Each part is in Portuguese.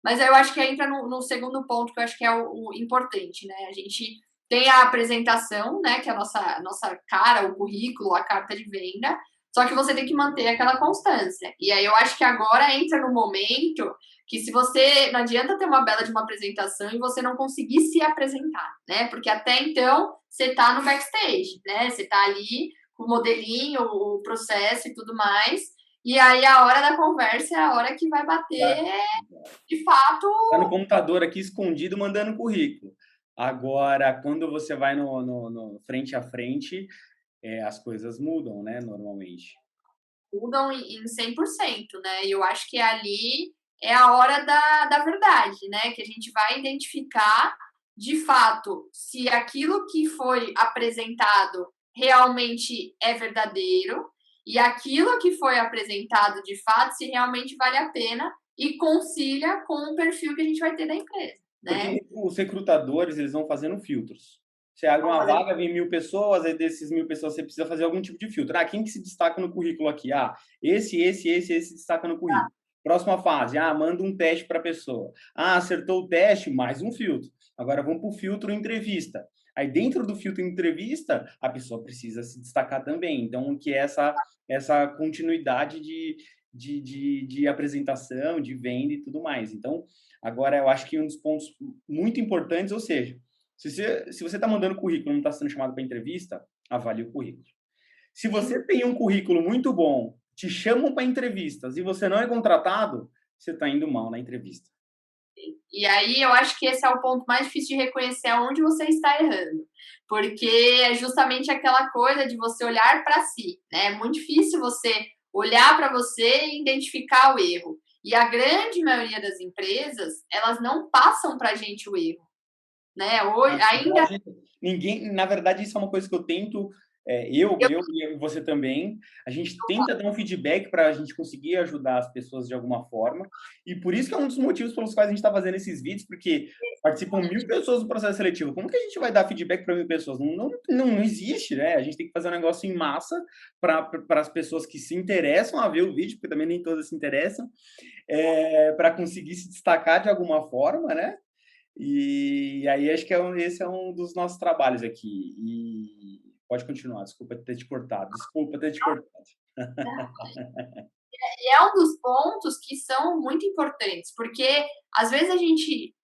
Mas aí eu acho que entra no segundo ponto, que eu acho que é o importante, né? A gente tem a apresentação, né? Que é a nossa cara, o currículo, a carta de venda, só que você tem que manter aquela constância. E aí eu acho que agora entra no momento que se você não adianta ter uma bela de uma apresentação e você não conseguir se apresentar, né? Porque até então você tá no backstage, né? Você tá ali com o modelinho, o processo e tudo mais. E aí a hora da conversa é a hora que vai bater Tá, de fato. tá no computador aqui escondido mandando currículo. Agora, quando você vai no frente a frente, as coisas mudam, né, normalmente. Mudam em 100%, né? E eu acho que ali é a hora da verdade, né? Que a gente vai identificar de fato se aquilo que foi apresentado realmente é verdadeiro e aquilo que foi apresentado de fato se realmente vale a pena e concilia com o perfil que a gente vai ter da empresa, né? Porque os recrutadores, eles vão fazendo filtros. Você abre Vamos uma fazer. vaga, vem 1.000 pessoas, aí desses 1.000 pessoas você precisa fazer algum tipo de filtro. Ah, quem que se destaca no currículo aqui? Ah, esse destaca no currículo. Próxima fase, manda um teste para a pessoa. Ah, acertou o teste, mais um filtro. Agora vamos para o filtro entrevista. Aí dentro do filtro entrevista, a pessoa precisa se destacar também. Então, que é essa continuidade de apresentação, de venda e tudo mais. Então, agora, eu acho que um dos pontos muito importantes, ou seja, se você está mandando currículo e não está sendo chamado para entrevista, avalie o currículo. Se você tem um currículo muito bom, te chamam para entrevistas e você não é contratado, você está indo mal na entrevista. E aí eu acho que esse é o ponto mais difícil de reconhecer aonde você está errando. Porque é justamente aquela coisa de você olhar para si, né? É muito difícil você olhar para você e identificar o erro. E a grande maioria das empresas, elas não passam para a gente o erro, né? Hoje, Então, ainda ninguém, na verdade, isso é uma coisa que eu tento, eu e você também, a gente tenta dar um feedback para a gente conseguir ajudar as pessoas de alguma forma, e por isso que é um dos motivos pelos quais a gente está fazendo esses vídeos, porque participam 1.000 pessoas do processo seletivo. Como que a gente vai dar feedback para 1.000 pessoas? Não existe, né? A gente tem que fazer um negócio em massa para as pessoas que se interessam a ver o vídeo, porque também nem todas se interessam, para conseguir se destacar de alguma forma, né? E aí acho que esse é um dos nossos trabalhos aqui. E pode continuar, desculpa ter te cortado. Desculpa ter te cortado. e é um dos pontos que são muito importantes, porque às vezes a gente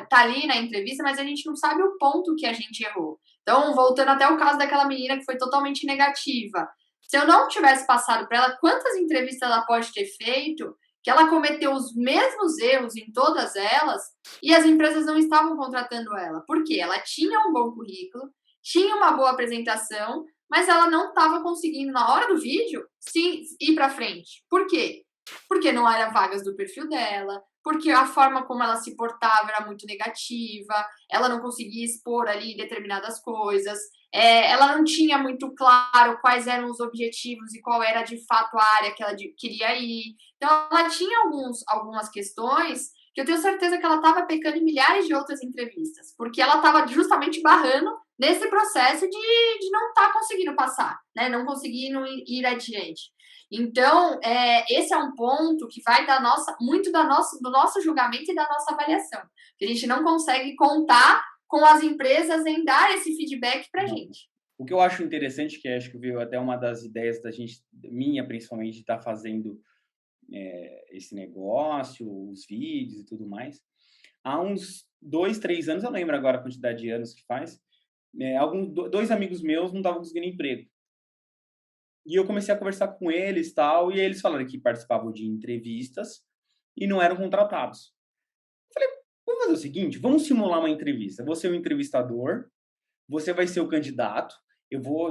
tá ali na entrevista, mas a gente não sabe o ponto que a gente errou. Então, voltando até o caso daquela menina que foi totalmente negativa. Se eu não tivesse passado para ela quantas entrevistas ela pode ter feito, que ela cometeu os mesmos erros em todas elas e as empresas não estavam contratando ela. Por quê? Ela tinha um bom currículo, tinha uma boa apresentação, mas ela não estava conseguindo, na hora do vídeo, se ir para frente. Por quê? Porque não eram vagas do perfil dela, porque a forma como ela se portava era muito negativa, ela não conseguia expor ali determinadas coisas, ela não tinha muito claro quais eram os objetivos e qual era de fato a área que ela queria ir. Então, ela tinha algumas questões que eu tenho certeza que ela estava pecando em milhares de outras entrevistas, porque ela estava justamente barrando nesse processo de não estar conseguindo passar, né? Não conseguindo ir adiante. Então, esse é um ponto que vai muito do nosso julgamento e da nossa avaliação. Que a gente não consegue contar com as empresas em dar esse feedback para a Não. gente. O que eu acho interessante, que acho que veio até uma das ideias da gente, minha principalmente, de estar fazendo esse negócio, os vídeos e tudo mais. Há uns 2, 3 anos, eu lembro agora a quantidade de anos que faz, dois amigos meus não estavam conseguindo emprego. E eu comecei a conversar com eles tal, e eles falaram que participavam de entrevistas e não eram contratados. Falei, vamos fazer o seguinte, vamos simular uma entrevista. Eu vou ser o entrevistador, você vai ser o candidato,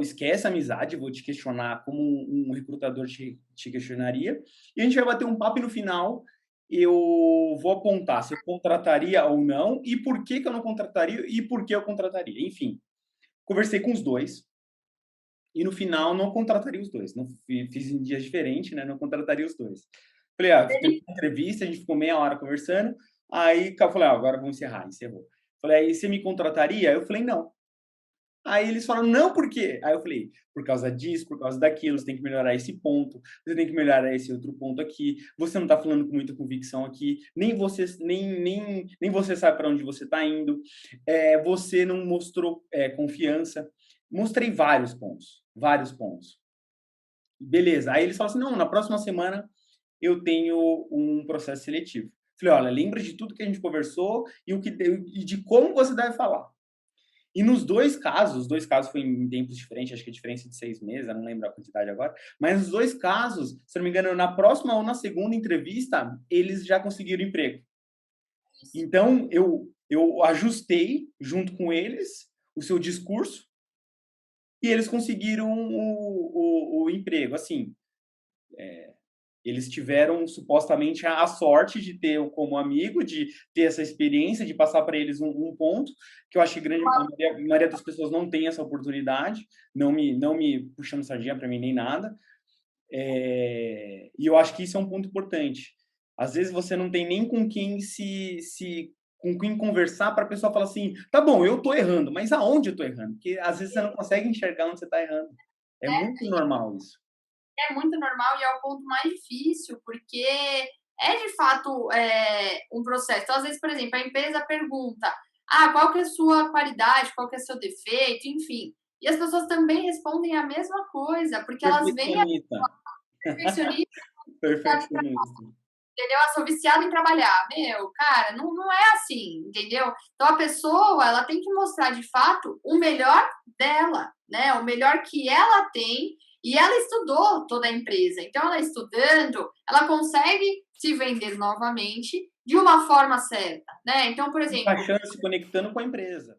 esquece a amizade, vou te questionar como um recrutador te questionaria, e a gente vai bater um papo e no final eu vou apontar se eu contrataria ou não, e por que que eu não contrataria, e por que eu contrataria. Enfim, conversei com os dois, e no final não contrataria os dois. Não fiz em dias diferentes, né? Não contrataria os dois. Falei, teve uma entrevista, a gente ficou meia hora conversando. Aí eu falei, agora vamos encerrar. Encerrou. Falei, aí você me contrataria? Eu falei, não. Aí eles falaram, não, por quê? Aí eu falei, por causa disso, por causa daquilo, você tem que melhorar esse ponto, você tem que melhorar esse outro ponto aqui, você não está falando com muita convicção aqui, nem você sabe para onde você está indo, você não mostrou confiança. Mostrei vários pontos, vários pontos. Beleza, aí eles falam assim, não, na próxima semana eu tenho um processo seletivo. Falei, olha, lembra de tudo que a gente conversou e de como você deve falar. E nos dois casos, os dois casos foram em tempos diferentes, acho que a diferença de 6 meses, eu não lembro a quantidade agora, mas nos dois casos, se não me engano, na próxima ou na segunda entrevista, eles já conseguiram emprego. Então, eu ajustei, junto com eles, o seu discurso, e eles conseguiram o emprego. Assim, eles tiveram supostamente a sorte de ter eu como amigo, de ter essa experiência, de passar para eles um ponto, que eu acho que a maioria das pessoas não tem essa oportunidade, não me puxando sardinha para mim nem nada. E eu acho que isso é um ponto importante. Às vezes você não tem nem com quem com quem conversar para a pessoa falar assim, tá bom, eu tô errando, mas aonde eu tô errando? Porque às vezes você não consegue enxergar onde você tá errando. É muito normal isso. É muito normal e é o ponto mais difícil, porque é de fato um processo. Então, às vezes, por exemplo, a empresa pergunta: qual que é a sua qualidade, qual que é o seu defeito, enfim. E as pessoas também respondem a mesma coisa, porque elas veem a Perfeccionista. perfeccionista, Perfeccionista. entendeu? Eu sou viciada em trabalhar. Meu, cara, não é assim, entendeu? Então a pessoa, ela tem que mostrar de fato o melhor dela, né? O melhor que ela tem. E ela estudou toda a empresa. Então, ela estudando, ela consegue se vender novamente de uma forma certa, né? Então, por exemplo, Encaixando, se conectando com a empresa.